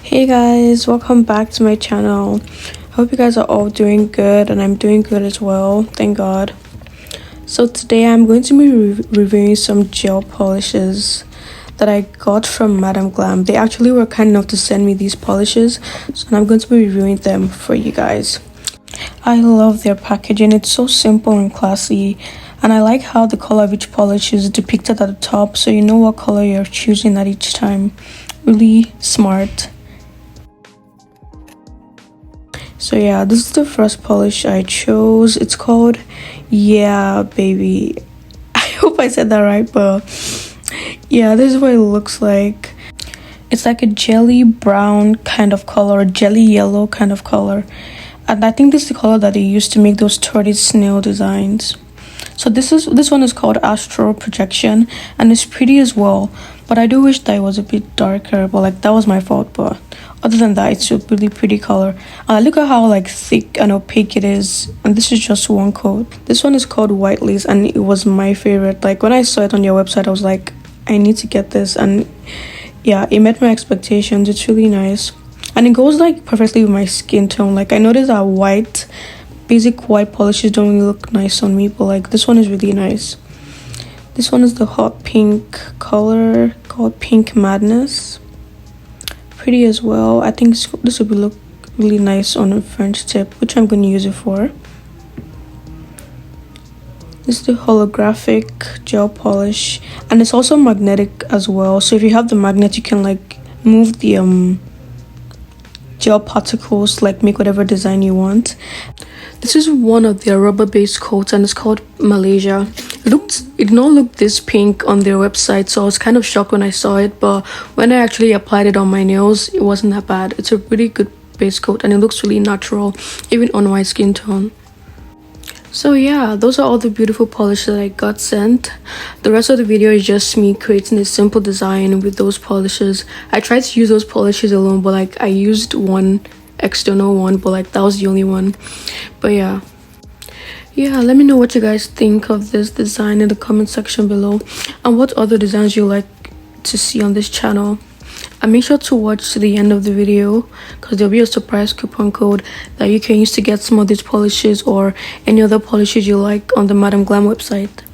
Hey guys, welcome back to my channel. Hope you guys are all doing good and I'm doing good as well, thank God. So today I'm going to be reviewing some gel polishes that I got from Madam Glam. They actually were kind enough to send me these polishes, and I'm going to be reviewing them for you guys. I love their packaging. It's so simple and classy, and I like how the color of each polish is depicted at the top, so you know what color you're choosing at each time. Really smart. So yeah, this is the first polish I chose. It's called Yeah Baby. I hope I said that right, but yeah, this is what it looks like. It's like a jelly brown kind of color, or jelly yellow kind of color, and I think this is the color that they used to make those turtle snail designs. So this one is called Astral Projection, and it's pretty as well, but I do wish that it was a bit darker, but like that was my fault. But other than that, it's a really pretty color. Look at how like thick and opaque it is, and this is just one coat. This one is called White Lace, and it was my favorite. Like when I saw it on your website, I was like, I need to get this, and yeah, it met my expectations. It's really nice, and it goes like perfectly with my skin tone. Like I noticed that basic white polishes don't really look nice on me, but like this one is really nice. This one is the hot pink color called Pink Madness. Pretty as well. I think this would look really nice on a French tip, which I'm going to use it for. This is the holographic gel polish, and it's also magnetic as well, so if you have the magnet you can like move the gel particles, like make whatever design you want. This is one of their rubber-based coats, and it's called Malaysia. It did not look this pink on their website, so I was kind of shocked when I saw it, but when I actually applied it on my nails, it wasn't that bad. It's a really good base coat, and it looks really natural, even on my skin tone. So yeah, those are all the beautiful polishes that I got sent. The rest of the video is just me creating a simple design with those polishes. I tried to use those polishes alone, but like I used one external one, but like that was the only one. But yeah, let me know what you guys think of this design in the comment section below, and what other designs you like to see on this channel. And make sure to watch to the end of the video, because there'll be a surprise coupon code that you can use to get some of these polishes or any other polishes you like on the Madam Glam website.